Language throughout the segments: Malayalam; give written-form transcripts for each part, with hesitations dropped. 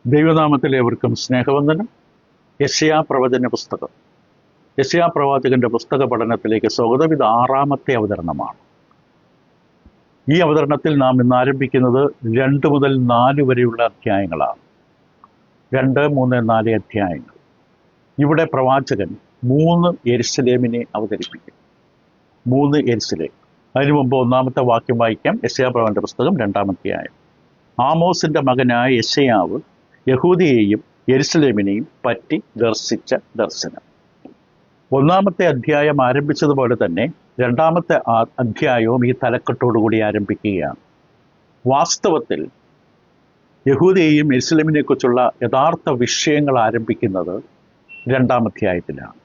ദൈവനാമത്തിൽ ഏവർക്കും സ്നേഹവന്ദനം. യെശയ്യാ പ്രവചന പുസ്തകം, യെശയ്യാ പ്രവാചകന്റെ പുസ്തക പഠനത്തിലേക്ക് സ്വാഗതം. ഇത് 6ാമത്തെ അവതരണമാണ്. ഈ അവതരണത്തിൽ നാം ഇന്ന് ആരംഭിക്കുന്നത് 2 മുതൽ 4 വരെയുള്ള അധ്യായങ്ങളാണ്. 2, 3, 4 അധ്യായങ്ങൾ. ഇവിടെ പ്രവാചകൻ 3 യെരുശലേമിനെ അവതരിപ്പിക്കും. 3 യെരുശലേം. അതിനു മുമ്പ് 1-ാമത്തെ വാക്യം വായിക്കാം. യെശയ്യാ പ്രവചന പുസ്തകം 2-ാം അധ്യായം. ആമോസിന്റെ മകനായ യെശയ്യാവ് യഹൂദിയെയും യെരുശലേമിനെയും പറ്റി ദർശിച്ച ദർശനം. 1-ാമത്തെ അധ്യായം ആരംഭിച്ചതുപോലെ തന്നെ 2-ാമത്തെ അധ്യായവും ഈ തലക്കെട്ടോടുകൂടി ആരംഭിക്കുകയാണ്. വാസ്തവത്തിൽ യഹൂദിയെയും യെരുശലേമിനെ കുറിച്ചുള്ള യഥാർത്ഥ വിഷയങ്ങൾ ആരംഭിക്കുന്നത് 2-ാം അധ്യായത്തിലാണ്.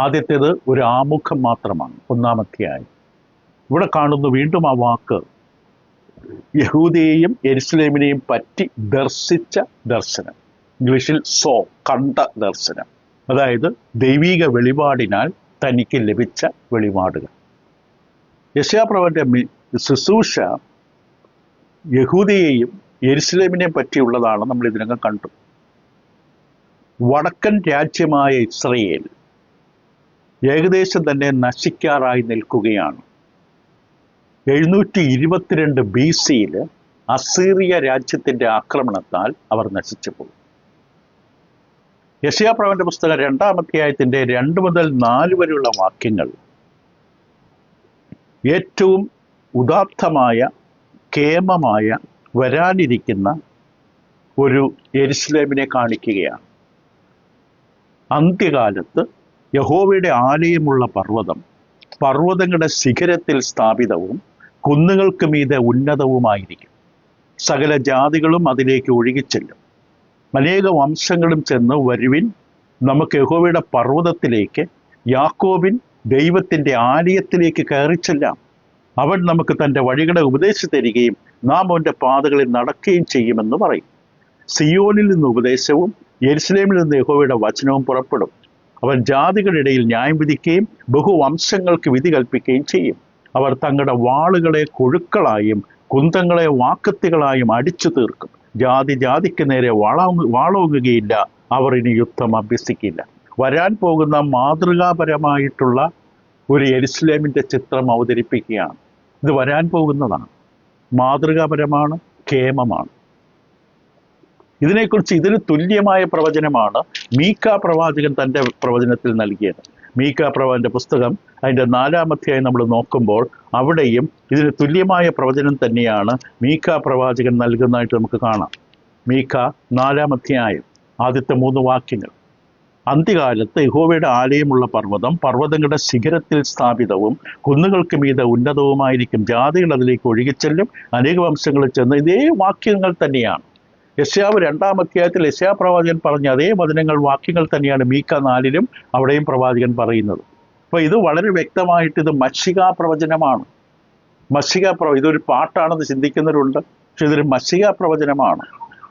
ആദ്യത്തേത് ഒരു ആമുഖം മാത്രമാണ്, 1-ാം അധ്യായം. ഇവിടെ കാണുന്നു വീണ്ടും ആ വാക്ക്, യഹൂദിയെയും യെരുശലേമിനെയും പറ്റി ദർശിച്ച ദർശനം. ഇംഗ്ലീഷിൽ കണ്ട ദർശനം. അതായത് ദൈവിക വെളിപാടിനാൽ തനിക്ക് ലഭിച്ച വെളിപാടുകൾ. യെശയ്യാ പ്രവചന്റെ ശുശ്രൂഷ യഹൂദിയെയും യെരുശലേമിനെ പറ്റിയുള്ളതാണ്. നമ്മൾ ഇതിനകം കണ്ടു. വടക്കൻ രാജ്യമായ ഇസ്രയേൽ ഏകദേശം തന്നെ നശിക്കാറായി നിൽക്കുകയാണ്. 722 BC-യിൽ അസീറിയ രാജ്യത്തിന്റെ ആക്രമണത്താൽ അവർ നശിച്ചു പോകും. യെശയ്യാ പ്രവചന പുസ്തകം 2-ാം അധ്യായത്തിന്റെ 2 മുതൽ 4 വരെയുള്ള വാക്യങ്ങൾ ഏറ്റവും ഉദാത്തമായ, കേമമായ, വരാനിരിക്കുന്ന ഒരു യെരുശലേമിനെ കാണിക്കുകയാണ്. അന്ത്യകാലത്ത് യഹോവയുടെ ആലയമുള്ള പർവ്വതം പർവ്വതങ്ങളുടെ ശിഖരത്തിൽ സ്ഥാപിതവും കുന്നുകൾക്ക് മീതെ ഉന്നതവുമായിരിക്കും. സകല ജാതികളും അതിലേക്ക് ഒഴുകിച്ചെല്ലും. അനേക വംശങ്ങളും ചെന്ന്, വരുവിൻ, നമുക്ക് യഹോവയുടെ പർവ്വതത്തിലേക്ക്, യാക്കോബിൻ ദൈവത്തിൻ്റെ ആലയത്തിലേക്ക് കയറിച്ചെല്ലാം. അവൻ നമുക്ക് തൻ്റെ വഴികളെ ഉപദേശിച്ചു തരികയും നാം അവൻ്റെ പാതകളിൽ നടക്കുകയും ചെയ്യുമെന്ന് പറയും. സിയോനിൽ നിന്ന് ഉപദേശവും യെരുശലേമിൽ നിന്ന് യഹോവയുടെ വചനവും പുറപ്പെടും. അവൻ ജാതികളുടെ ഇടയിൽ ന്യായം വിധിക്കുകയും ബഹുവംശങ്ങൾക്ക് വിധി കൽപ്പിക്കുകയും ചെയ്യും. അവർ തങ്ങളുടെ വാളുകളെ കൊഴുക്കളായും കുന്തങ്ങളെ വാക്കത്തികളായും അടിച്ചു തീർക്കും. ജാതി ജാതിക്ക് നേരെ വാളോങ്ങുകയില്ല. അവർ ഇനി യുദ്ധം അഭ്യസിക്കില്ല. വരാൻ പോകുന്ന മാതൃകാപരമായിട്ടുള്ള ഒരു യെരുശലേമിൻ്റെ ചിത്രം അവതരിപ്പിക്കുകയാണ്. ഇത് വരാൻ പോകുന്നതാണ്, മാതൃകാപരമാണ്, കേമമാണ്. ഇതിന് തുല്യമായ പ്രവചനമാണ് മീഖാ പ്രവാചകൻ തൻ്റെ പ്രവചനത്തിൽ നൽകിയത്. മീഖാ പ്രവചന്റെ പുസ്തകം അതിൻ്റെ 4-ാം അധ്യായം നമ്മൾ നോക്കുമ്പോൾ അവിടെയും ഇതിന് തുല്യമായ പ്രവചനം തന്നെയാണ് മീഖാ പ്രവാചകൻ നൽകുന്നതായിട്ട് നമുക്ക് കാണാം. മീഖാ 4-ാം അധ്യായം ആദ്യത്തെ 3 വാക്യങ്ങൾ. അന്ത്യകാലത്ത് യഹോവയുടെ ആലയമുള്ള പർവ്വതം പർവ്വതങ്ങളുടെ ശിഖരത്തിൽ സ്ഥാപിതവും കുന്നുകൾക്ക് മീതെ ഉന്നതവുമായിരിക്കും. ജാതികൾ അതിലേക്ക് ഒഴുകിച്ചെല്ലും, അനേക വംശങ്ങളിൽ ചെന്ന്. ഇതേ വാക്യങ്ങൾ തന്നെയാണ് യെശയ്യാവ് 2-ാം അധ്യായത്തിൽ യെശയ്യാ പ്രവാചകൻ പറഞ്ഞ അതേ വചനങ്ങൾ, വാക്യങ്ങൾ തന്നെയാണ് മീഖാ 4-ലും അവിടെയും പ്രവാചകൻ പറയുന്നത്. അപ്പോൾ ഇത് വളരെ വ്യക്തമായിട്ട് ഇത് മശിഹാ പ്രവചനമാണ്. ഇതൊരു പാട്ടാണെന്ന് ചിന്തിക്കുന്നവരുണ്ട്, പക്ഷെ ഇതൊരു മശിഹാ പ്രവചനമാണ്.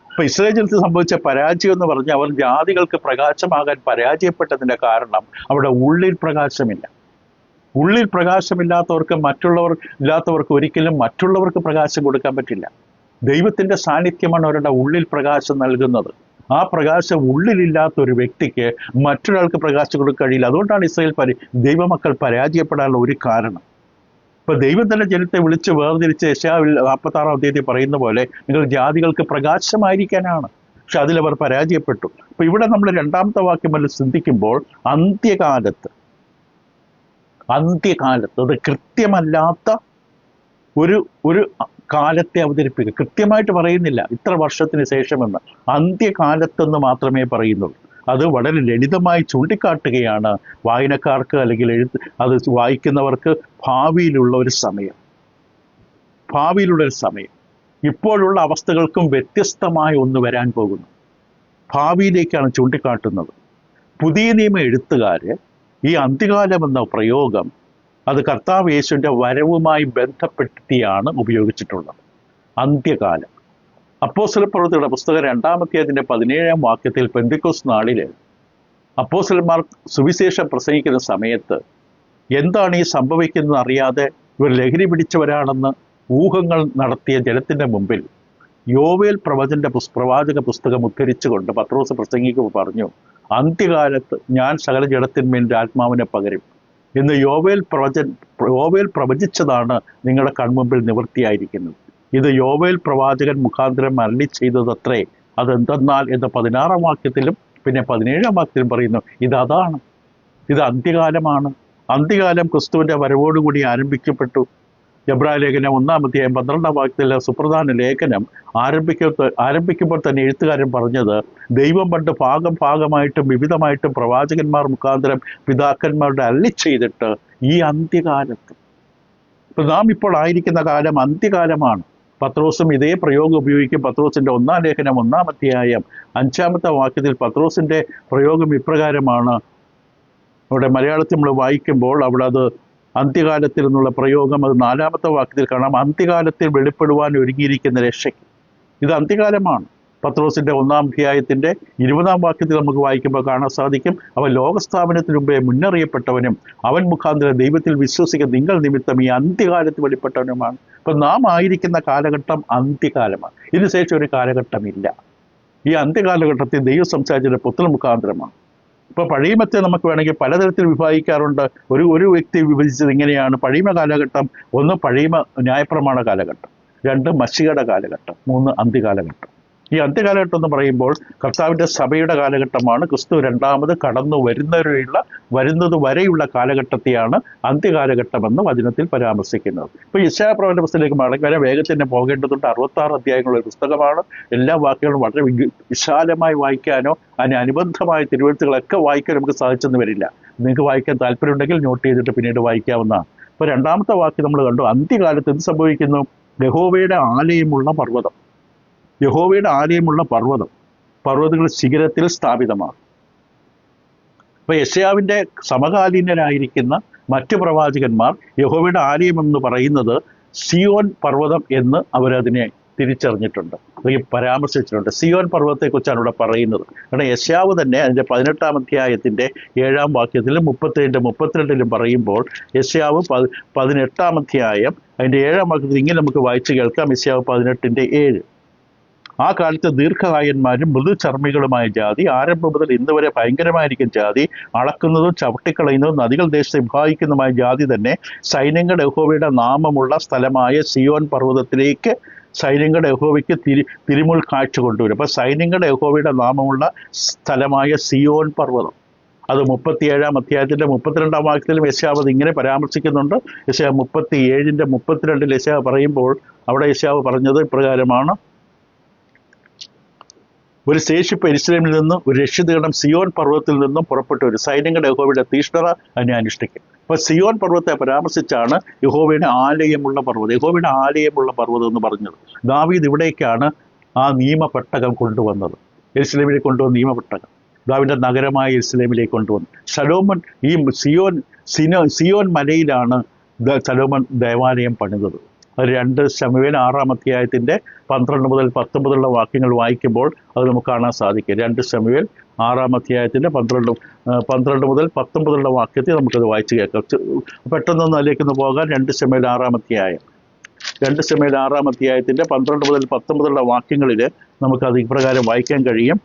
അപ്പോൾ ഇസ്രായേൽ ജനത്തിന് സംഭവിച്ച പരാജയം എന്ന് പറഞ്ഞാൽ അവർ ജാതികൾക്ക് പ്രകാശമാകാൻ പരാജയപ്പെട്ടതിൻ്റെ കാരണം അവിടെ ഉള്ളിൽ പ്രകാശമില്ല. ഉള്ളിൽ പ്രകാശമില്ലാത്തവർക്ക് ഇല്ലാത്തവർക്ക് ഒരിക്കലും മറ്റുള്ളവർക്ക് പ്രകാശം കൊടുക്കാൻ പറ്റില്ല. ദൈവത്തിൻ്റെ സാന്നിധ്യമാണ് അവരുടെ ഉള്ളിൽ പ്രകാശം നൽകുന്നത്. ആ പ്രകാശം ഉള്ളിലില്ലാത്ത ഒരു വ്യക്തിക്ക് മറ്റൊരാൾക്ക് പ്രകാശം കൊടുക്കാൻ കഴിയില്ല. അതുകൊണ്ടാണ് ദൈവമക്കൾ പരാജയപ്പെടാനുള്ള ഒരു കാരണം. ഇപ്പൊ ദൈവം തന്നെ ജനത്തെ വിളിച്ച് വേർതിരിച്ച് യെശയ്യാവിൽ 46-ാം അധ്യായത്തിൽ പറയുന്ന പോലെ നിങ്ങൾ ജാതികൾക്ക് പ്രകാശമായിരിക്കാനാണ്. പക്ഷെ അതിലവർ പരാജയപ്പെട്ടു. അപ്പൊ ഇവിടെ നമ്മൾ 2-ാമത്തെ വാക്യം വല്ല ചിന്തിക്കുമ്പോൾ അന്ത്യകാലത്ത് അത് കൃത്യമല്ലാത്ത ഒരു കാലത്തെ അവതരിപ്പിക്കുക. കൃത്യമായിട്ട് പറയുന്നില്ല ഇത്ര വർഷത്തിന് ശേഷമെന്ന്, അന്ത്യകാലത്തെന്ന് മാത്രമേ പറയുന്നുള്ളൂ. അത് വളരെ ലളിതമായി ചൂണ്ടിക്കാട്ടുകയാണ് വായനക്കാർക്ക്, അല്ലെങ്കിൽ അത് വായിക്കുന്നവർക്ക് ഭാവിയിലുള്ള ഒരു സമയം. ഇപ്പോഴുള്ള അവസ്ഥകൾക്കും വ്യത്യസ്തമായ ഒന്ന് വരാൻ പോകുന്നു. ഭാവിയിലേക്കാണ് ചൂണ്ടിക്കാട്ടുന്നത്. പുതിയ നിയമ എഴുത്തുകാര് ഈ അന്ത്യകാലം എന്ന പ്രയോഗം അത് കർത്താവ് യേശുവിൻ്റെ വരവുമായി ബന്ധപ്പെടുത്തിയാണ് ഉപയോഗിച്ചിട്ടുള്ളത്. അന്ത്യകാലം. അപ്പോസ്തലപ്രവൃത്തികളുടെ പുസ്തകം 2-ാം അധ്യായത്തിന്റെ 17-ാം വാക്യത്തിൽ പെന്തക്കോസ്ത് നാളിൽ അപ്പോസ്തലന്മാർ സുവിശേഷം പ്രസംഗിക്കുന്ന സമയത്ത് എന്താണ് ഈ സംഭവിക്കുന്നത് അറിയാതെ ഇവർ ലഹരി പിടിച്ചവരാണെന്ന് ഊഹങ്ങൾ നടത്തിയ ജനത്തിൻ്റെ മുമ്പിൽ യോവേൽ പ്രവാചക പുസ്തകം ഉദ്ധരിച്ചുകൊണ്ട് പത്രോസ് പ്രസംഗിക്കുമ്പോൾ പറഞ്ഞു, അന്ത്യകാലത്ത് ഞാൻ സകല ജഡത്തിന്മേൽ ആത്മാവിനെ പകരും എന്ന് യോവേൽ പ്രവചിച്ചതാണ് നിങ്ങളുടെ കൺമുമ്പിൽ നിവൃത്തിയായിരിക്കുന്നത്. ഇത് യോവേൽ പ്രവാചകൻ മുഖാന്തരം അരുളി ചെയ്തതത്രേ. അതെന്തെന്നാൽ എന്ന് 16-ാം വാക്യത്തിലും പിന്നെ 17-ാം വാക്യത്തിലും പറയുന്നു. അതാണ്, ഇത് അന്ത്യകാലമാണ്. അന്ത്യകാലം ക്രിസ്തുവിന്റെ വരവോടുകൂടി ആരംഭിക്കപ്പെട്ടു. എബ്രായ ലേഖനം 1-ാം അധ്യായം 12-ാം വാക്യത്തിലെ സുപ്രധാന ലേഖനം ആരംഭിക്കുമ്പോൾ തന്നെ എഴുത്തുകാരൻ പറഞ്ഞത്, ദൈവം പണ്ട് ഭാഗമായിട്ടും വിവിധമായിട്ടും പ്രവാചകന്മാർ മുഖാന്തരം പിതാക്കന്മാരുടെ അരുളി ചെയ്തിട്ട് ഈ അന്ത്യകാലത്ത്, ഇപ്പൊ നാം ഇപ്പോൾ ആയിരിക്കുന്ന കാലം അന്ത്യകാലമാണ്. പത്രോസും ഇതേ പ്രയോഗം ഉപയോഗിക്കും. പത്രോസിന്റെ 1-ാം ലേഖനം 1-ാം അധ്യായം 5-ാമത്തെ വാക്യത്തിൽ പത്രോസിന്റെ പ്രയോഗം ഇപ്രകാരമാണ്. അവിടെ മലയാളത്തിൽ നമ്മൾ വായിക്കുമ്പോൾ അവിടെ അത് അന്ത്യകാലത്തിൽ എന്നുള്ള പ്രയോഗം അത് 4-ാമത്തെ വാക്യത്തിൽ കാണാം. അന്ത്യകാലത്തിൽ വെളിപ്പെടുവാൻ ഒരുങ്ങിയിരിക്കുന്ന രക്ഷയ്ക്ക്. ഇത് അന്ത്യകാലമാണ്. പത്രോസിന്റെ 1-ാം അധ്യായത്തിന്റെ 20-ാം വാക്യത്തിൽ നമുക്ക് വായിക്കുമ്പോൾ കാണാൻ സാധിക്കും, അവൻ ലോകസ്ഥാപനത്തിന് മുമ്പേ മുന്നറിയപ്പെട്ടവനും അവൻ മുഖാന്തരം ദൈവത്തിൽ വിശ്വസിക്കുന്ന നിങ്ങൾ നിമിത്തം ഈ അന്ത്യകാലത്ത് വെളിപ്പെട്ടവനുമാണ്. അപ്പൊ നാം ആയിരിക്കുന്ന കാലഘട്ടം അന്ത്യകാലമാണ്. ഇതിനുശേഷം ഒരു കാലഘട്ടമില്ല. ഈ അന്ത്യകാലഘട്ടത്തിൽ ദൈവം സംസാരിച്ചതിന്റെ പുത്രൻ മുഖാന്തരമാണ്. ഇപ്പൊ പഴയമത്തെ നമുക്ക് വേണമെങ്കിൽ പലതരത്തിൽ വിഭാഗിക്കാറുണ്ട്. ഒരു വ്യക്തി വിഭജിച്ചത് ഇങ്ങനെയാണ്: പഴയമ കാലഘട്ടം, 1 പഴയമ ന്യായപ്രമാണ കാലഘട്ടം, 2 മശിഹയുടെ കാലഘട്ടം, 3 അന്ത്യകാലഘട്ടം. ഈ അന്ത്യകാലഘട്ടം എന്ന് പറയുമ്പോൾ കർത്താവിന്റെ സഭയുടെ കാലഘട്ടമാണ്. ക്രിസ്തു രണ്ടാമത് കടന്നു വരുന്നത് വരെയുള്ള കാലഘട്ടത്തെയാണ് അന്ത്യകാലഘട്ടം എന്ന് വചനത്തിൽ പരാമർശിക്കുന്നത്. ഇപ്പൊ യെശയ്യാ പ്രവചന പുസ്തകത്തിലേക്ക് മടങ്ങി വരെ വേഗത്തിൽ തന്നെ പോകേണ്ടതുണ്ട്. 66 അധ്യായങ്ങളുള്ള ഒരു പുസ്തകമാണ്. എല്ലാ വാക്കുകളും വളരെ വിശാലമായി വായിക്കാനോ അതിന് അനുബന്ധമായ തിരുവെഴുത്തുകളൊക്കെ വായിക്കാൻ നമുക്ക് സാധിച്ചെന്ന് വരില്ല. നിങ്ങൾക്ക് വായിക്കാൻ താല്പര്യമുണ്ടെങ്കിൽ നോട്ട് ചെയ്തിട്ട് പിന്നീട് വായിക്കാവുന്നതാണ്. ഇപ്പൊ 2-ാമത്തെ വാക്യം നമ്മൾ കണ്ടു. അന്ത്യകാലത്ത് എന്ത് സംഭവിക്കുന്നു? യഹോവയുടെ ആലയമുള്ള പർവ്വതം, യഹോവയുടെ ആലയമുള്ള പർവ്വതങ്ങൾ ശിഖരത്തിൽ സ്ഥാപിതമാണ്. ഇപ്പൊ യെശയ്യാവിന്റെ സമകാലീനരായിരിക്കുന്ന മറ്റു പ്രവാചകന്മാർ യഹോവയുടെ ആലയം എന്ന് പറയുന്നത് സിയോൻ പർവ്വതം എന്ന് അവരതിനെ തിരിച്ചറിഞ്ഞിട്ടുണ്ട്, അല്ലെങ്കിൽ പരാമർശിച്ചിട്ടുണ്ട്. സിയോൻ പർവ്വതത്തെക്കുറിച്ചാണ് ഇവിടെ പറയുന്നത്. കാരണം യെശയ്യാവ് തന്നെ അതിന്റെ 18-ാം അധ്യായത്തിന്റെ 7-ാം വാക്യത്തിലും 32-ലും പറയുമ്പോൾ, യെശയ്യാവ് 18-ാം അധ്യായം അതിന്റെ 7-ാം വാക്യത്തിൽ ഇങ്ങനെ നമുക്ക് വായിച്ചു കേൾക്കാം. യെശയ്യാവ് 18-7: ആ കാലത്ത് ദീർഘകായന്മാരും മൃദുചർമ്മികളുമായ ജാതി, ആരംഭം മുതൽ ഇന്ന് വരെ ഭയങ്കരമായിരിക്കും ജാതി, അളക്കുന്നതും ചവിട്ടിക്കളയുന്നതും നദികൾ ദേശത്തെ വിഭാഗിക്കുന്നതുമായ ജാതി തന്നെ സൈന്യങ്ങളുടെ യഹോവയുടെ നാമമുള്ള സ്ഥലമായ സിയോൻ പർവ്വതത്തിലേക്ക് സൈന്യങ്ങളുടെ യഹോവയ്ക്ക് തിരുമുൽ കാഴ്ച കൊണ്ടുവരും. അപ്പൊ സൈന്യങ്ങളുടെ യഹോവയുടെ നാമമുള്ള സ്ഥലമായ സിയോൻ പർവ്വതം, അത് 37-ാം അധ്യായത്തിന്റെ 32-ാം വാക്യത്തിലും യെശയ്യാവ് ഇങ്ങനെ പരാമർശിക്കുന്നുണ്ട്. യെശയ്യാവ് 37-ന്റെ 32-ൽ യെശയ്യാവ് പറയുമ്പോൾ അവിടെ യെശയ്യാവ് പറഞ്ഞത് ഇപ്രകാരമാണ്: ഒരു ശേഷിപ്പ് യെരൂശലേമിൽ നിന്നും ഒരു രക്ഷിതഗണം സിയോൻ പർവ്വതത്തിൽ നിന്നും പുറപ്പെട്ടു ഒരു സൈന്യങ്ങളുടെ യഹോവയുടെ തീഷ്ണത അതിനെ അനുഷ്ഠിക്കും. അപ്പൊ സിയോൻ പർവ്വതത്തെ പരാമർശിച്ചാണ് യഹോവയുടെ ആലയമുള്ള പർവ്വതം, യഹോവയുടെ ആലയമുള്ള പർവ്വതം എന്ന് പറഞ്ഞത്. ദാവീദ് ഇവിടേക്കാണ് ആ നിയമപെട്ടകം കൊണ്ടുവന്നത്. യെരൂശലേമിലേക്ക് കൊണ്ടുവന്ന നിയമപെട്ടകം ദാവീദിന്റെ നഗരമായ യെരൂശലേമിലേക്ക് കൊണ്ടുവന്നു. ശലോമോൻ ഈ സിയോൻ മലയിലാണ് ശലോമോൻ ദേവാലയം പണിതത്. അത് 2 ശമൂവേൽ 6-ാം അധ്യായത്തിന്റെ 12 മുതൽ 19 വാക്യങ്ങൾ വായിക്കുമ്പോൾ അത് നമുക്ക് കാണാൻ സാധിക്കും. 2 ശമൂവേൽ 6-ാം അധ്യായത്തിന്റെ 12 മുതൽ 19 വാക്യത്തിൽ നമുക്കത് വായിച്ചു കേൾക്കാം. പെട്ടെന്നൊന്നും അതിലേക്കൊന്ന് പോകാൻ 2 ശമൂവേൽ 6-ാം അധ്യായം 2 ശമൂവേൽ 6-ാം അധ്യായത്തിന്റെ 12 മുതൽ 19 വാക്യങ്ങളിൽ നമുക്കത് ഇപ്രകാരം വായിക്കാൻ കഴിയും.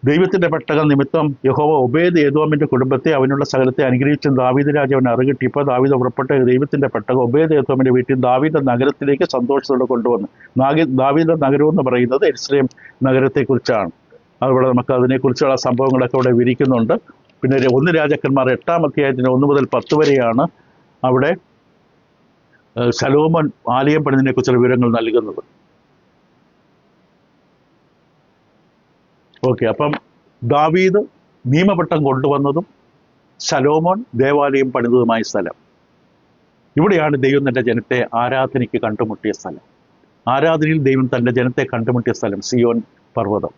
ദൈവത്തിന്റെ പെട്ടകം നിമിത്തം യഹോവ ഒബേദ് ഏദോമിന്റെ കുടുംബത്തെ അവനുള്ള സകലത്തെ അനുഗ്രഹിച്ചും ദാവീദ് രാജാവിനെ അറികിട്ടിയപ്പോൾ ദാവീദ് പുറപ്പെട്ട ദൈവത്തിന്റെ പെട്ടകം ഒബേദ് ഏദോമിന്റെ വീട്ടിൽ ദാവീദിന്റെ നഗരത്തിലേക്ക് സന്തോഷത്തോടെ കൊണ്ടുവന്നു. ദാവീദിന്റെ നഗരം എന്ന് പറയുന്നത് യെരൂശലേം നഗരത്തെക്കുറിച്ചാണ്. അതുപോലെ നമുക്ക് അതിനെക്കുറിച്ചുള്ള സംഭവങ്ങളൊക്കെ അവിടെ വിരിക്കുന്നുണ്ട്. പിന്നെ 1 രാജാക്കന്മാർ 8-ാം അധ്യായത്തിന് 1 മുതൽ 10 വരെയാണ് അവിടെ ശലോമോൻ ആലയം പണിതിനെ കുറിച്ചുള്ള വിവരങ്ങൾ നൽകുന്നത്. ഓക്കെ, അപ്പം ദാവീദ് നിയമപെട്ടകം കൊണ്ടുവന്നതും ശലോമോൻ ദേവാലയം പണിതതുമായ സ്ഥലം. ഇവിടെയാണ് ദൈവം തന്റെ ജനത്തെ ആരാധനയ്ക്ക് കണ്ടുമുട്ടിയ സ്ഥലം. ആരാധനയിൽ ദൈവം തന്റെ ജനത്തെ കണ്ടുമുട്ടിയ സ്ഥലം സിയോൻ പർവ്വതം.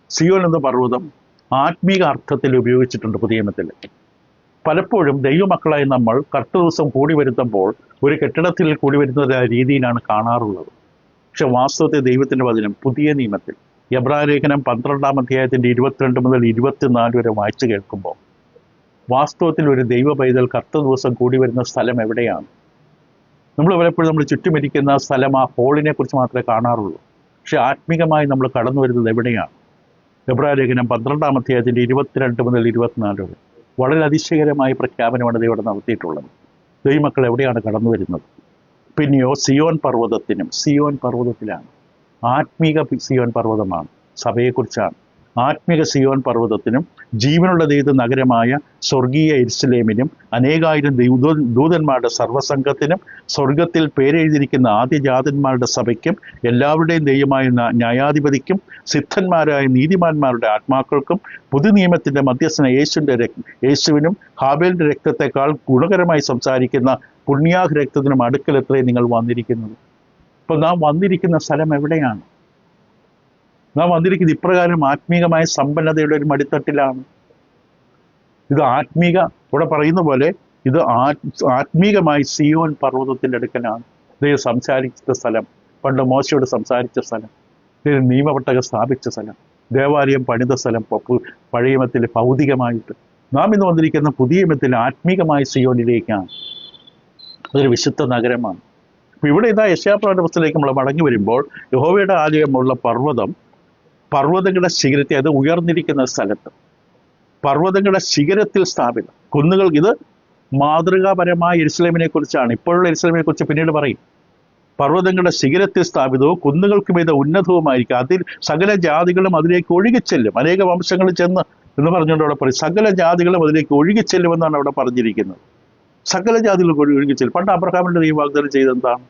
സിയോൻ എന്ന പർവ്വതം ആത്മീക അർത്ഥത്തിൽ ഉപയോഗിച്ചിട്ടുണ്ട് പുതിയ നിയമത്തിൽ. പലപ്പോഴും ദൈവമക്കളായി നമ്മൾ കർത്തൃദിവസം കൂടി വരുത്തുമ്പോൾ ഒരു കെട്ടിടത്തിൽ കൂടി വരുന്ന രീതിയിലാണ് കാണാറുള്ളത്. പക്ഷെ വാസ്തവത്തെ ദൈവത്തിന്റെ വചനം പുതിയ നിയമത്തിൽ എബ്രായ ലേഖനം 12-ാം അധ്യായത്തിന്റെ 22 മുതൽ 24 വരെ വായിച്ചു കേൾക്കുമ്പോൾ വാസ്തവത്തിൽ ഒരു ദൈവ പൈതൽ കർത്തൃദിവസം കൂടി വരുന്ന സ്ഥലം എവിടെയാണ്? നമ്മൾ പലപ്പോഴും നമ്മൾ ചുറ്റുമിരിക്കുന്ന സ്ഥലം, ആ ഹോളിനെ കുറിച്ച് മാത്രമേ കാണാറുള്ളൂ. പക്ഷെ ആത്മീകമായി നമ്മൾ കടന്നു വരുന്നത് എവിടെയാണ്? എബ്രായലേഖനം 12-ാം അധ്യായത്തിൻ്റെ 22 മുതൽ 24 വരെ വളരെ അതിശയകരമായ പ്രഖ്യാപനമാണ് ദൈവം നടത്തിയിട്ടുള്ളത്. ദൈവമക്കൾ എവിടെയാണ് കടന്നു വരുന്നത്? പിന്നെയോ സിയോൻ പർവ്വതത്തിലാണ്. ആത്മീക സിയോൻ പർവ്വതമാണ്, സഭയെക്കുറിച്ചാണ്. ആത്മീക സിയോൻ പർവ്വതത്തിനും ജീവനുള്ള ദൈവ നഗരമായ സ്വർഗീയ യെരുശലേമിനും അനേകായിരം ദൂതന്മാരുടെ സർവ്വസംഘത്തിനും സ്വർഗത്തിൽ പേരെഴുതിയിരിക്കുന്ന ആദ്യജാതന്മാരുടെ സഭയ്ക്കും എല്ലാവരുടെയും ദൈവമായ ന്യായാധിപതിക്കും സിദ്ധന്മാരായ നീതിമാന്മാരുടെ ആത്മാക്കൾക്കും പുതുനിയമത്തിൻ്റെ മധ്യസ്ഥന യേശുവിനും ഹാബേലിൻ്റെ രക്തത്തെക്കാൾ ഗുണകരമായി സംസാരിക്കുന്ന പുണ്യാഹ രക്തത്തിനും അടുക്കലെത്രയും നിങ്ങൾ വന്നിരിക്കുന്നത്. അപ്പോൾ നാം വന്നിരിക്കുന്ന സ്ഥലം എവിടെയാണ്? നാം വന്നിരിക്കുന്നത് ഇപ്രകാരം ആത്മീകമായ സമ്പന്നതയുടെ ഒരു മടിത്തട്ടിലാണ്. ഇത് ഇവിടെ പറയുന്ന പോലെ ഇത് ആത്മീകമായി സിയോൻ പർവ്വതത്തിൻ്റെ അടുക്കലാണ് ദൈവം സംസാരിച്ച സ്ഥലം. പണ്ട് മോശയോട് സംസാരിച്ച സ്ഥലം, ദൈവം നിയമപെട്ടകം സ്ഥാപിച്ച സ്ഥലം, ദേവാലയം പണിത സ്ഥലം. പഴയ നിയമത്തിൽ ഭൗതികമായിട്ട് നാം ഇന്ന് വന്നിരിക്കുന്ന പുതിയ നിയമത്തിൽ ആത്മീകമായ സിയോനിലേക്കാണ്. അതൊരു വിശുദ്ധ നഗരമാണ്. അപ്പോൾ ഇവിടെ ഇതാ യെശയ്യാപ്രവചന പുസ്തകത്തിലേക്ക് നമ്മൾ മടങ്ങി വരുമ്പോൾ യഹോവയുടെ ആലയമുള്ള പർവ്വതങ്ങളുടെ ശിഖരത്തെ, അത് ഉയർന്നിരിക്കുന്ന സ്ഥലത്ത് പർവ്വതങ്ങളുടെ ശിഖരത്തിൽ സ്ഥാപിതം. കുന്നുകൾ, ഇത് മാതൃകാപരമായ യെരുശലേമിനെ കുറിച്ചാണ്. ഇപ്പോഴുള്ള യെരുശലേമിനെ കുറിച്ച് പിന്നീട് പറയും. പർവ്വതങ്ങളുടെ ശിഖരത്തിൽ സ്ഥാപിതവും കുന്നുകൾക്ക് മീതെ ഉന്നതവുമായിരിക്കും. അതിൽ സകല ജാതികളും അതിലേക്ക് ഒഴുകിച്ചെല്ലും. അനേക വംശങ്ങൾ ചെന്ന് എന്ന് പറഞ്ഞുകൊണ്ട് അവിടെ പറയും സകല ജാതികളും അതിലേക്ക് ഒഴുകിച്ചെല്ലുമെന്നാണ് അവിടെ പറഞ്ഞിരിക്കുന്നത്. സകല ജാതികളും ഒഴുകിച്ചെല്ലും. പണ്ട് അബ്രഹാമിൻ്റെ ദൈവം വാഗ്ദാനം ചെയ്തെന്താണ്?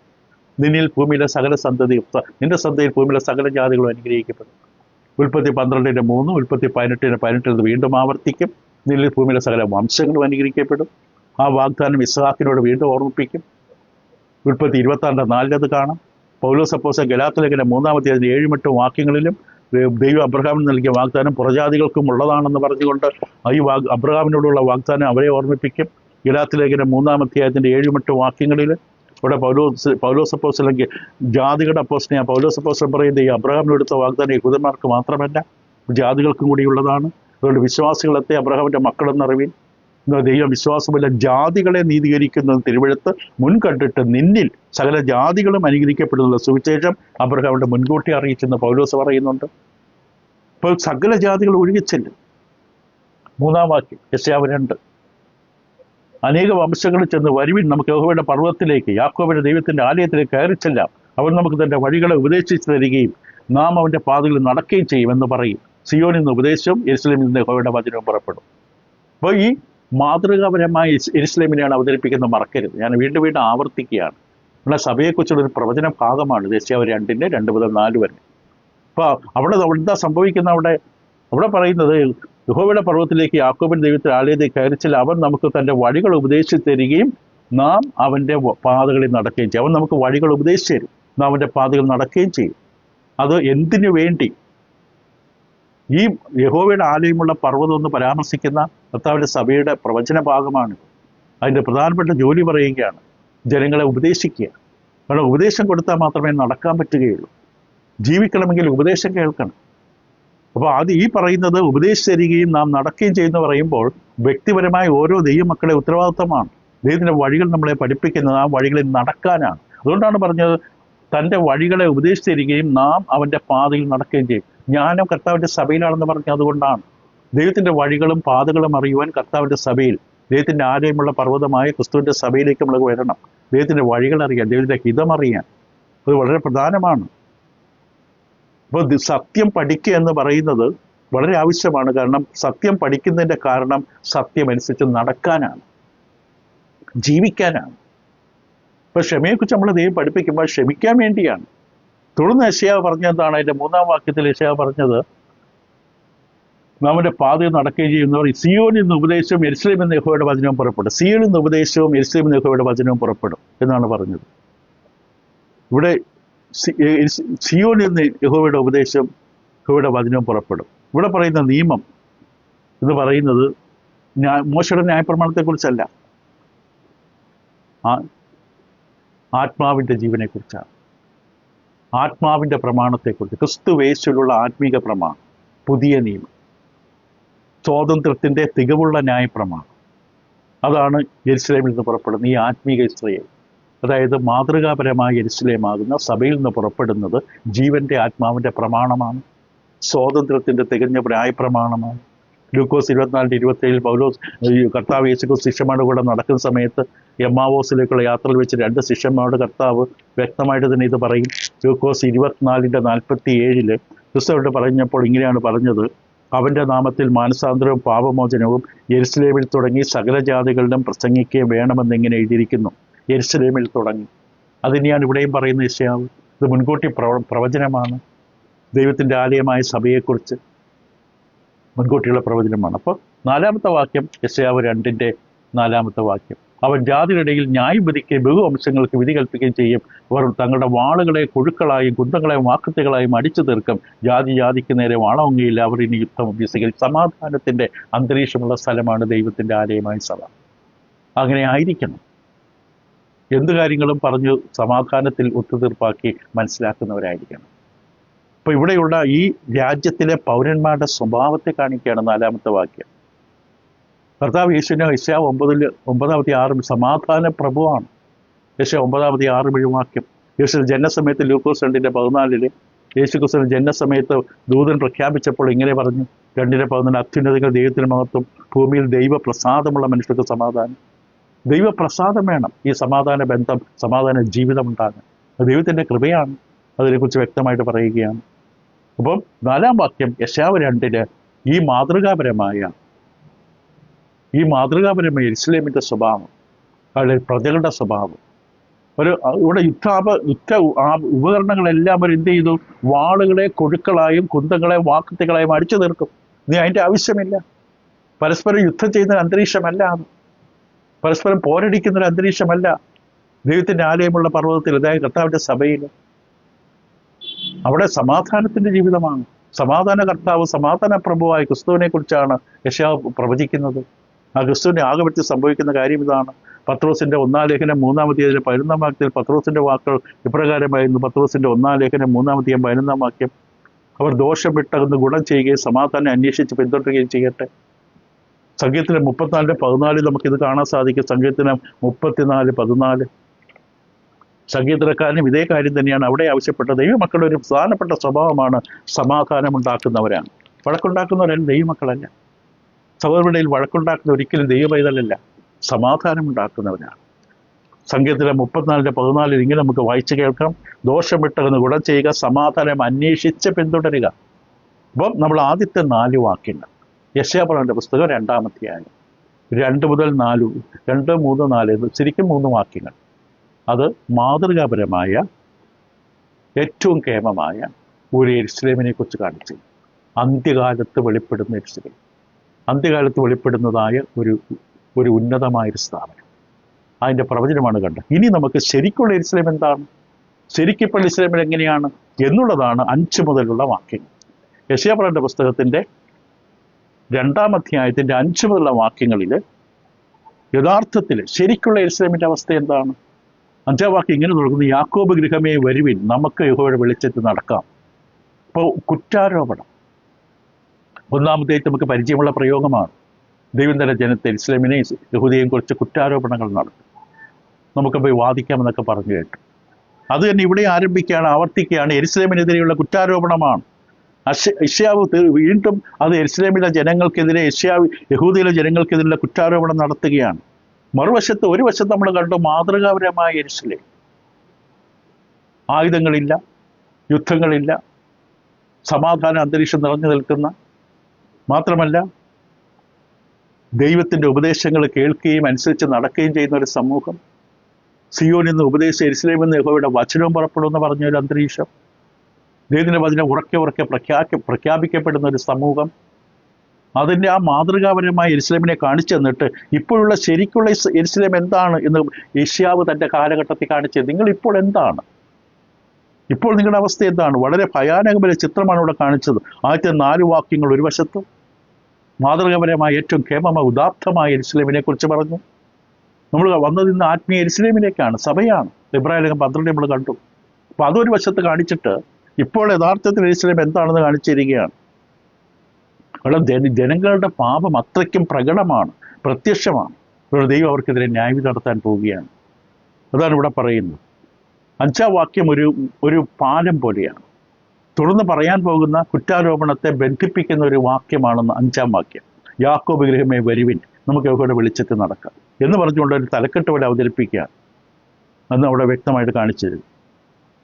നിന്നിൽ ഭൂമിയിലെ സകല സന്തതിയും, നിന്റെ സന്തതിയിൽ ഭൂമിയിലെ സകല ജാതികളും അനുഗ്രഹിക്കപ്പെടും. ഉൽപ്പത്തി 12:3, ഉൽപ്പത്തി 18:18 വീണ്ടും ആവർത്തിക്കും. നിന്നിൽ ഭൂമിയിലെ സകല വംശങ്ങളും അനുഗ്രഹിക്കപ്പെടും. ആ വാഗ്ദാനം ഇസ്ഹാക്കിനോട് വീണ്ടും ഓർമ്മിപ്പിക്കും. ഉൽപ്പത്തി 26:4 കാണാം. പൗലോസ് അപ്പോസ്തലൻ ഗലാത്യലേഖനം 3-ാം അധ്യായത്തിൻ്റെ 7-8 വാക്യങ്ങളിലും ദൈവം അബ്രഹാമിന് നൽകിയ വാഗ്ദാനം പുറജാതികൾക്കും ഉള്ളതാണെന്ന് പറഞ്ഞുകൊണ്ട് ഈ അബ്രഹാമിനോടുള്ള വാഗ്ദാനം അവരെ ഓർമ്മിപ്പിക്കും. ഗലാത്യലേഖനം 3-ാം അധ്യായത്തിൻ്റെ 7-8 വാക്യങ്ങളിൽ ഇവിടെ പൗലോസ് അപ്പോസ്തലൻ ജാതികളുടെ അപ്പോസ്തലൻ പൗലോസ് അപ്പോസ്തലൻ പറയുന്നത് ഈ അബ്രഹാമിന് എടുത്ത വാഗ്ദാനം യഹൂദന്മാർക്ക് മാത്രമല്ല ജാതികൾക്കും കൂടിയുള്ളതാണ്. അതുകൊണ്ട് വിശ്വാസികളത്തെ അബ്രഹാമിൻ്റെ മക്കളെന്നറിവിൻ. ദൈവം വിശ്വാസമില്ല ജാതികളെ നീതീകരിക്കുന്നത് തിരുവെഴുത്ത് മുൻകണ്ടിട്ട് നിന്നിൽ സകല ജാതികളും അനുഗ്രഹിക്കപ്പെടുന്നുള്ള സുവിശേഷം അബ്രഹാമിൻ്റെ മുൻകൂട്ടി അറിയിച്ചെന്ന് പൗലോസ് പറയുന്നുണ്ട്. ഇപ്പോൾ സകല ജാതികൾ ഒഴുകിച്ചെല്ലും. 3-ാം വാക്യം യെശയ്യാവ് 2. അനേക വംശങ്ങളിൽ ചെന്ന് വരുവിൻ, നമുക്ക് യഹോവയുടെ പർവ്വതത്തിലേക്ക്, യാക്കോബിന്റെ ദൈവത്തിന്റെ ആലയത്തിലേക്ക് കയറിച്ചെല്ലാം. അവൻ നമുക്ക് തന്റെ വഴികളെ ഉപദേശിച്ചു തരികയും നാം അവന്റെ പാതകളിൽ നടക്കുകയും ചെയ്യും എന്ന് പറയും. സിയോനിൽ നിന്ന് ഉപദേശവും യെരുശലേമിൽ നിന്ന് യഹോവയുടെ വചനവും പുറപ്പെടും. അപ്പോൾ ഈ മാതൃകാപരമായ യെരുശലേമിനെയാണ് അവതരിപ്പിക്കുന്നത്, മറക്കരുത്. ഞാൻ വീണ്ടും ആവർത്തിക്കുകയാണ്. നമ്മുടെ സഭയെക്കുറിച്ചുള്ള ഒരു പ്രവചന ഭാഗമാണ് യെശയ്യാവ് 2-ന്റെ 2 മുതൽ 4 വരെ. അപ്പോൾ അവിടെ എന്താ സംഭവിക്കുന്ന? അവിടെ പറയുന്നത് യഹോവയുടെ പർവ്വതത്തിലേക്ക്, യാക്കോബിന്റെ ദൈവത്തിന്റെ ആലയത്തിലേക്ക് കയറിച്ചാൽ അവൻ നമുക്ക് തൻ്റെ വഴികൾ ഉപദേശിച്ചു തരികയും നാം അവൻ്റെ പാതകളിൽ നടക്കുകയും ചെയ്യും. അവൻ നമുക്ക് വഴികൾ ഉപദേശിച്ചു തരും, നാം അവൻ്റെ പാതകൾ നടക്കുകയും ചെയ്യും. അത് എന്തിനു വേണ്ടി? ഈ യഹോവയുടെ ആലയമുള്ള പർവ്വതം എന്ന് പരാമർശിക്കുന്ന കർത്താവിൻ്റെ സഭയുടെ പ്രവചന ഭാഗമാണ്. അതിൻ്റെ പ്രധാനപ്പെട്ട ജോലി പറയുകയാണ്, ജനങ്ങളെ ഉപദേശിക്കുക. കാരണം ഉപദേശം കൊടുത്താൽ മാത്രമേ നടക്കാൻ പറ്റുകയുള്ളൂ. ജീവിക്കണമെങ്കിൽ ഉപദേശം കേൾക്കണം. അപ്പോൾ അത് ഈ പറയുന്നത് ഉപദേശിച്ചു തരികയും നാം നടക്കുകയും ചെയ്യുന്ന പറയുമ്പോൾ വ്യക്തിപരമായ ഓരോ ദൈവമക്കളെ ഉത്തരവാദിത്തമാണ്. ദൈവത്തിൻ്റെ വഴികൾ നമ്മളെ പഠിപ്പിക്കുന്നത് ആ വഴികളിൽ നടക്കാനാണ്. അതുകൊണ്ടാണ് പറഞ്ഞത് തൻ്റെ വഴികളെ ഉപദേശിച്ചു തരികയും നാം അവൻ്റെ പാതയിൽ നടക്കുകയും ചെയ്യും. ജ്ഞാനം കർത്താവിൻ്റെ സഭയിലാണെന്ന് പറഞ്ഞത് അതുകൊണ്ടാണ്. ദൈവത്തിൻ്റെ വഴികളും പാതകളും അറിയുവാൻ കർത്താവിൻ്റെ സഭയിൽ, ദൈവത്തിൻ്റെ ആലയമുള്ള പർവ്വതമായ ക്രിസ്തുവിൻ്റെ സഭയിലേക്ക് നമ്മൾ വരണം. ദൈവത്തിൻ്റെ വഴികൾ അറിയാൻ, ദൈവത്തിൻ്റെ ഹിതം അറിയാൻ, അത് വളരെ പ്രധാനമാണ്. അപ്പോൾ സത്യം പഠിക്കുക എന്ന് പറയുന്നത് വളരെ ആവശ്യമാണ്. കാരണം സത്യം പഠിക്കുന്നതിൻ്റെ കാരണം സത്യമനുസരിച്ച് നടക്കാനാണ്, ജീവിക്കാനാണ്. അപ്പോൾ ക്ഷമയെക്കുറിച്ച് നമ്മൾ ദൈവം പഠിപ്പിക്കുമ്പോൾ ക്ഷമിക്കാൻ വേണ്ടിയാണ്. തുടർന്ന് യെശയ്യാവ് പറഞ്ഞതാണ്, അതിൻ്റെ 3-ാം വാക്യത്തിൽ യെശയ്യാവ് പറഞ്ഞത്, നമ്മുടെ പാതയിൽ നടക്കുകയും ചെയ്യുന്നവർ സിയോനിൽ നിന്ന് ഉപദേശവും യെരുശലേമിൽ നിന്ന് യഹോവയുടെ വചനവും പുറപ്പെടും. സിയോനിൽ നിന്ന് ഉപദേശവും യെരുശലേമിൽ നിന്ന് യഹോവയുടെ വചനവും പുറപ്പെടും എന്നാണ് പറഞ്ഞത്. ഇവിടെ സിയോനിൽ നിന്ന് യഹോവയുടെ ഉപദേശവും യഹോവയുടെ വചനവും പുറപ്പെടും. ഇവിടെ പറയുന്ന നിയമം എന്ന് പറയുന്നത് മോശയുടെ ന്യായപ്രമാണത്തെക്കുറിച്ചല്ല, ആത്മാവിൻ്റെ ജീവനെക്കുറിച്ചാണ്. ആത്മാവിൻ്റെ പ്രമാണത്തെക്കുറിച്ച്, ക്രിസ്തുവേശുവിലുള്ള ആത്മീക പ്രമാണം, പുതിയ നിയമം, സ്വാതന്ത്ര്യത്തിൻ്റെ തികവുള്ള ന്യായപ്രമാണം. അതാണ് യെരുശലേമിൽ നിന്ന് പുറപ്പെടുന്ന ഈ ആത്മീക ഇസ്രായേൽ. അതായത് മാതൃകാപരമായ യെരുശലേമാകുന്ന സഭയിൽ നിന്ന് പുറപ്പെടുന്നത് ജീവന്റെ ആത്മാവിന്റെ പ്രമാണമാണ്, സ്വാതന്ത്ര്യത്തിന്റെ തികഞ്ഞ പ്രമാണമാണ്. ലൂക്കോസ് 24:27 പൗലോസ് കർത്താവ് യേശുക്രിസ്തു ശിഷ്യന്മാരുടെ കൂടെ നടക്കുന്ന സമയത്ത് എമ്മാവോസിലേക്കുള്ള യാത്രയിൽ വെച്ച് 2 ശിഷ്യന്മാരുടെ കർത്താവ് വ്യക്തമായിട്ട് തന്നെ ഇത് പറയും. ലൂക്കോസ് 24:47 ക്രിസ്തുവോട് പറഞ്ഞപ്പോൾ ഇങ്ങനെയാണ് പറഞ്ഞത്: അവന്റെ നാമത്തിൽ മാനസാന്തരവും പാപമോചനവും യെരുശലേമിൽ തുടങ്ങി സകല ജാതികളിലും പ്രസംഗിക്കുകയും വേണമെന്നിങ്ങനെ എഴുതിയിരിക്കുന്നു. യെരുശലേമിൽ തുടങ്ങി. അതിനെയാണ് ഇവിടെയും പറയുന്ന യെശയ്യാവ്. ഇത് മുൻകൂട്ടി പ്രവചനമാണ്. ദൈവത്തിൻ്റെ ആലയമായ സഭയെക്കുറിച്ച് മുൻകൂട്ടിയുള്ള പ്രവചനമാണ്. അപ്പോൾ 4-ാമത്തെ വാക്യം, യെശയ്യാവ് 2:4 വാക്യം: അവൻ ജാതികളിടയിൽ ന്യായം വിധിക്കുകയും ബഹുവംശങ്ങൾക്ക് വിധി കൽപ്പിക്കുകയും ചെയ്യും. അവർ തങ്ങളുടെ വാളുകളെ കൊഴുക്കളായും കുന്തങ്ങളെയും വാക്കത്തികളായും അടിച്ചു തീർക്കും. ജാതിക്ക് നേരെ വാളോങ്ങിയില്ല. അവർ ഇനി യുദ്ധം അഭ്യസിക്കൽ. സമാധാനത്തിൻ്റെ അന്തരീക്ഷമുള്ള സ്ഥലമാണ് ദൈവത്തിൻ്റെ ആലയമായ സഭ. അങ്ങനെ ആയിരിക്കണം. എന്ത് കാര്യങ്ങളും പറഞ്ഞു സമാധാനത്തിൽ ഒത്തുതീർപ്പാക്കി മനസ്സിലാക്കുന്നവരായിരിക്കണം. അപ്പോൾ ഇവിടെയുള്ള ഈ രാജ്യത്തിലെ പൗരന്മാരുടെ സ്വഭാവത്തെ കാണിക്കുകയാണ് 4-ാമത്തെ വാക്യം. കർത്താവ് യേശുവിനെ യെശയ്യാവ് 9:6 സമാധാന പ്രഭുവാണ്. യെശയ്യാവ് 9:6 വാക്യം. യേശു ജനനസമയത്ത് ലൂക്കോസ് 2:14 യേശുക്രിസ്തുവിന്റെ ജനനസമയത്ത് ദൂതൻ പ്രഖ്യാപിച്ചപ്പോൾ ഇങ്ങനെ പറഞ്ഞു: 2:14 അത്യുന്നതങ്ങൾ ദൈവത്തിന് മഹത്വം, ഭൂമിയിൽ ദൈവപ്രസാദമുള്ള മനുഷ്യർക്ക് സമാധാനം. ദൈവപ്രസാദം വേണം ഈ സമാധാന ബന്ധം, സമാധാന ജീവിതം ഉണ്ടാകാൻ. ദൈവത്തിൻ്റെ കൃപയാണ്. അതിനെക്കുറിച്ച് വ്യക്തമായിട്ട് പറയുകയാണ്. അപ്പം 4-ാം വാക്യം യെശയ്യാവ് 2 ഈ മാതൃകാപരമായ യെരുശലേമിൻ്റെ സ്വഭാവം, അല്ലെങ്കിൽ പ്രജകളുടെ സ്വഭാവം, ഇവിടെ യുദ്ധ ഉപകരണങ്ങളെല്ലാം അവർ എന്ത് ചെയ്തു? വാളുകളെ കൊഴുക്കളായും കുന്തങ്ങളെയും വാക്കത്തികളായും അടിച്ചു തീർക്കും. നീ അതിൻ്റെ ആവശ്യമില്ല. പരസ്പരം യുദ്ധം ചെയ്യുന്ന അന്തരീക്ഷമല്ല അത്. പരസ്പരം പോരടിക്കുന്നൊരു അന്തരീക്ഷമല്ല ദൈവത്തിൻ്റെ ആലയമുള്ള പർവ്വതത്തിൽ, അതായത് കർത്താവിൻ്റെ സഭയിൽ. അവിടെ സമാധാനത്തിൻ്റെ ജീവിതമാണ്. സമാധാന കർത്താവ്, സമാധാന പ്രഭുവായ ക്രിസ്തുവിനെ കുറിച്ചാണ് യെശയ്യാവ് പ്രവചിക്കുന്നത്. ആ ക്രിസ്തുവിനെ ആകെ സംഭവിക്കുന്ന കാര്യം ഇതാണ്. പത്രോസിൻ്റെ 1-ാം ലേഖനം 3-ാം അധ്യായം 11-ാം വാക്യത്തിൽ പത്രോസിൻ്റെ വാക്കുകൾ ഇപ്രകാരമായിരുന്നു. പത്രോസിൻ്റെ 1-ാം ലേഖനം 3-ാം അധ്യായം 11-ാം വാക്യം: അവർ ദോഷം വിട്ടകന്ന് ഗുണം ചെയ്യുകയും സമാധാനം അന്വേഷിച്ച് പിന്തുടരുകയും ചെയ്യട്ടെ. സങ്കീർത്തനം 34:14 നമുക്കിത് കാണാൻ സാധിക്കും. സങ്കീർത്തനം 34:14 സങ്കീർത്തനക്കാരനും ഇതേ കാര്യം തന്നെയാണ് അവിടെ ആവശ്യപ്പെട്ടത്. ദൈവമക്കളുടെ ഒരു പ്രധാനപ്പെട്ട സ്വഭാവമാണ് സമാധാനം ഉണ്ടാക്കുന്നവരാണ്. വഴക്കുണ്ടാക്കുന്നവരല്ല ദൈവമക്കളല്ല. സഹോദരനിടയിൽ വഴക്കുണ്ടാക്കുന്ന ഒരിക്കലും ദൈവപൈതലല്ല, സമാധാനം ഉണ്ടാക്കുന്നവരാണ്. സങ്കീർത്തനം 34:14 ഇങ്ങനെ നമുക്ക് വായിച്ചു കേൾക്കാം: ദോഷം വിട്ടകന്ന് ഗുണം ചെയ്യുക, സമാധാനം അന്വേഷിച്ച് പിന്തുടരുക. അപ്പം നമ്മൾ ആദ്യത്തെ 4 വാക്യങ്ങൾ യെശയ്യാവിന്റെ പുസ്തകം 2-ാം അധ്യായം 2 മുതൽ 4, 2, 3, 4 ശരിക്കും 3 വാക്യങ്ങൾ. അത് മാതൃകാപരമായ ഏറ്റവും കേമമായ ഒരു യെരുശലേമിനെ കുറിച്ച് കാണിച്ചു. അന്ത്യകാലത്ത് വെളിപ്പെടുന്ന യെരുശലേം, അന്ത്യകാലത്ത് വെളിപ്പെടുന്നതായ ഒരു ഉന്നതമായൊരു സ്ഥാപനം, അതിൻ്റെ പ്രവചനമാണ് കണ്ടത്. ഇനി നമുക്ക് ശരിക്കുള്ള യെരുശലേം എന്താണ്, ശരിക്കിപ്പോൾ യെരുശലേമിൽ എങ്ങനെയാണ് എന്നുള്ളതാണ് 5 മുതലുള്ള വാക്യങ്ങൾ. യെശയ്യാവിന്റെ പുസ്തകത്തിൻ്റെ 2-ാം അധ്യായത്തിൻ്റെ 5 മുതലുള്ള വാക്യങ്ങളിൽ യഥാർത്ഥത്തിൽ ശരിക്കുള്ള യെരുശലേമിൻ്റെ അവസ്ഥ എന്താണ്? 5-ാം വാക്യം ഇങ്ങനെ തുടങ്ങുന്നു: യാക്കോബ് ഗൃഹമേ വരുവിൻ, നമുക്ക് യഹോവയുടെ വെളിച്ചത്തിൽ നടക്കാം. അപ്പോൾ കുറ്റാരോപണം 1-ാമത്തെ നമുക്ക് പരിചയമുള്ള പ്രയോഗമാണ്. ദൈവം തന്നെ ജനത്തെ യെരുശലേമിനെ യഹൂദയെയും കുറിച്ച് കുറ്റാരോപണങ്ങൾ നടത്തും. നമുക്ക് പോയി വാദിക്കാമെന്നൊക്കെ പറഞ്ഞു കേട്ടു. അത് തന്നെ ഇവിടെ ആരംഭിക്കുകയാണ്, ആവർത്തിക്കുകയാണ്. യെരുശലേമിനെതിരെയുള്ള കുറ്റാരോപണമാണ്. യെശയ്യാവ് വീണ്ടും അത് യെരുശലേമിലെ ജനങ്ങൾക്കെതിരെ, യഹൂദയിലെ ജനങ്ങൾക്കെതിരെയുള്ള കുറ്റാരോപണം നടത്തുകയാണ്. മറുവശത്ത് ഒരു വശത്ത് നമ്മൾ കണ്ടു മാതൃകാപരമായ യെരുശലേം. ആയുധങ്ങളില്ല, യുദ്ധങ്ങളില്ല, സമാധാന അന്തരീക്ഷം നിറഞ്ഞു നിൽക്കുന്ന, മാത്രമല്ല ദൈവത്തിൻ്റെ ഉപദേശങ്ങൾ കേൾക്കുകയും അനുസരിച്ച് നടക്കുകയും ചെയ്യുന്ന ഒരു സമൂഹം. സിയോനിൽ നിന്ന് ഉപദേശിച്ച യെരുശലേമിൽ നിന്ന് യഹോവയുടെ വചനവും പുറപ്പെടുമെന്ന് പറഞ്ഞ ഒരു അന്തരീക്ഷം. ദൈവത്തിൻ്റെ വചനം ഉറക്കെ പ്രഖ്യാപിക്കപ്പെടുന്ന ഒരു സമൂഹം. അതിൻ്റെ ആ മാതൃകാപരമായ യെരുശലേമിനെ കാണിച്ചു തന്നിട്ട് ഇപ്പോഴുള്ള ശരിക്കുള്ള യെരുശലേം എന്താണ് എന്ന് യെശയ്യാവ് തൻ്റെ കാലഘട്ടത്തിൽ കാണിച്ചത്. നിങ്ങൾ ഇപ്പോൾ എന്താണ്, ഇപ്പോൾ നിങ്ങളുടെ അവസ്ഥ എന്താണ്? വളരെ ഭയാനകമായ ചിത്രമാണ് ഇവിടെ കാണിച്ചത്. ആദ്യത്തെ 4 വാക്യങ്ങൾ ഒരു വശത്ത് മാതൃകാപരമായ ഏറ്റവും കേമമായ ഉദാത്തമായ യെരുശലേമിനെ കുറിച്ച് പറഞ്ഞു. നമ്മൾ വന്നത് ഇന്ന് ആത്മീയ യെരുശലേമിലേക്കാണ്, സഭയാണ്. എബ്രായ ലേഖനം 12 നമ്മൾ കണ്ടു. അപ്പോൾ അതൊരു വശത്ത് കാണിച്ചിട്ട് ഇപ്പോൾ യഥാർത്ഥത്തിൽ യെരുശലേം എന്താണെന്ന് കാണിച്ചിരിക്കുകയാണ്. കാരണം ജനങ്ങളുടെ പാപം അത്രയ്ക്കും പ്രകടമാണ്, പ്രത്യക്ഷമാണ്. ദൈവം അവർക്കെതിരെ ന്യായവിധി നടത്താൻ പോവുകയാണ്. അതാണ് ഇവിടെ പറയുന്നത്. 5-ാം വാക്യം ഒരു പാലം പോലെയാണ്. തുടർന്ന് പറയാൻ പോകുന്ന കുറ്റാരോപണത്തെ ബന്ധിപ്പിക്കുന്ന ഒരു വാക്യമാണെന്ന് 5-ാം വാക്യം. യാക്കോബ് ഗൃഹമേ വരുവിൻ, നമുക്ക് യഹോവയുടെ വെളിച്ചത്തിൽ നടക്കാം എന്ന് പറഞ്ഞുകൊണ്ട് ഒരു തലക്കെട്ട് പോലെ അവതരിപ്പിക്കുകയാണ്. അന്ന് അവിടെ വ്യക്തമായിട്ട് കാണിച്ചു തരും.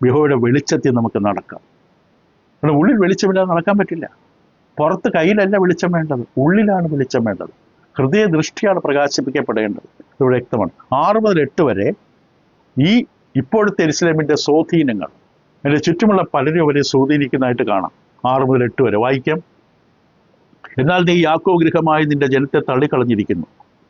യഹോവയുടെ വെളിച്ചത്തിൽ നമുക്ക് നടക്കാം. കാരണം ഉള്ളിൽ വെളിച്ചമില്ലാതെ നടക്കാൻ പറ്റില്ല. പുറത്ത് കയ്യിലല്ല വെളിച്ചം വേണ്ടത്, ഉള്ളിലാണ് വെളിച്ചം വേണ്ടത്. ഹൃദയ ദൃഷ്ടിയാണ് പ്രകാശിപ്പിക്കപ്പെടേണ്ടത്. ഇത് വ്യക്തമാണ്. 6 മുതൽ 8 വരെ ഈ ഇപ്പോഴത്തെ യെരൂശലേമിന്റെ സ്വാധീനങ്ങൾ, അതിൻ്റെ ചുറ്റുമുള്ള പലരും അവരെ സ്വാധീനിക്കുന്നതായിട്ട് കാണാം. 6 മുതൽ 8 വരെ വായിക്കാം. എന്നാൽ നീ യാക്കോബ് ഗൃഹമായി നിന്റെ ജനത്തെ തള്ളിക്കളഞ്ഞിരിക്കുന്നു.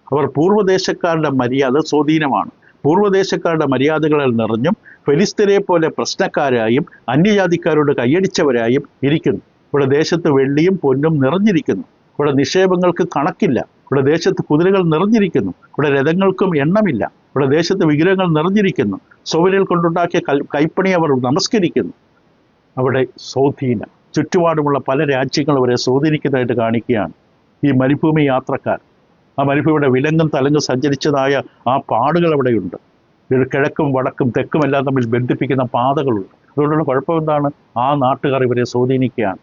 അവർ പൂർവ്വദേശക്കാരുടെ മര്യാദ സ്വാധീനമാണ്. പൂർവ്വദേശക്കാരുടെ മര്യാദകളിൽ നിറഞ്ഞും ഫെലിസ്തരെ പോലെ പ്രശ്നക്കാരായും അന്യജാതിക്കാരോട് കൈയടിച്ചവരായും ഇരിക്കുന്നു. ഇവിടെ ദേശത്ത് വെള്ളിയും പൊന്നും നിറഞ്ഞിരിക്കുന്നു. ഇവിടെ നിക്ഷേപങ്ങൾക്ക് കണക്കില്ല. ഇവിടെ ദേശത്ത് കുതിരകൾ നിറഞ്ഞിരിക്കുന്നു. ഇവിടെ രഥങ്ങൾക്കും എണ്ണമില്ല. ഇവിടെ ദേശത്ത് വിഗ്രഹങ്ങൾ നിറഞ്ഞിരിക്കുന്നു. സൗകര്യങ്ങൾ കൊണ്ടുണ്ടാക്കിയ കൈപ്പണി അവർ നമസ്കരിക്കുന്നു. അവിടെ സ്വാധീനം, ചുറ്റുപാടുമുള്ള പല രാജ്യങ്ങളും അവരെ സ്വാധീനിക്കുന്നതായിട്ട് കാണിക്കുകയാണ് ഈ മരുഭൂമി യാത്രക്കാർ. ആ മരുഭൂമിയുടെ വിലങ്ങും തലങ്ങും സഞ്ചരിച്ചതായ ആ പാടുകൾ അവിടെയുണ്ട്. ഇത് കിഴക്കും വടക്കും തെക്കും എല്ലാം തമ്മിൽ ബന്ധിപ്പിക്കുന്ന പാതകളുണ്ട്. അതുകൊണ്ടുള്ള കുഴപ്പം എന്താണ്? ആ നാട്ടുകാർ ഇവരെ സ്വാധീനിക്കുകയാണ്.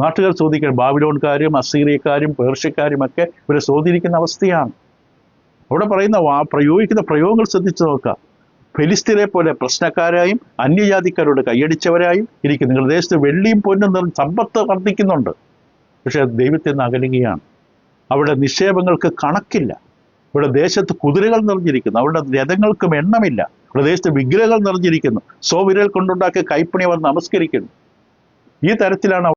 നാട്ടുകാർ സ്വാധീനിക്കാൻ ബാബിലോൺകാരും അസീറിയക്കാരും പേർഷ്യക്കാരും ഒക്കെ ഇവരെ സ്വാധീനിക്കുന്ന അവസ്ഥയാണ്. അവിടെ പറയുന്ന പ്രയോഗിക്കുന്ന പ്രയോഗങ്ങൾ ശ്രദ്ധിച്ചു നോക്കുക. ഫെലിസ്തീനെ പോലെ പ്രശ്നക്കാരായും അന്യജാതിക്കാരോട് കൈയടിച്ചവരായും ഇരിക്കും. നിങ്ങളുടെ ദേശത്ത് വെള്ളിയും പൊന്നും സമ്പത്ത് വർദ്ധിക്കുന്നുണ്ട്, പക്ഷെ ദൈവത്തിൽ നിന്ന് അകലുകയാണ്. അവിടെ നിക്ഷേപങ്ങൾക്ക് കണക്കില്ല. ഇവിടെ ദേശത്ത് കുതിരകൾ നിറഞ്ഞിരിക്കുന്നു. അവിടെ രഥങ്ങൾക്കും എണ്ണമില്ല. ഇവിടെ ദേശത്ത് വിഗ്രഹങ്ങൾ നിറഞ്ഞിരിക്കുന്നു. സ്വവിരൽ കൊണ്ടുണ്ടാക്കിയ കൈപ്പണി അവർ നമസ്കരിക്കുന്നു. ഈ തരത്തിലാണ്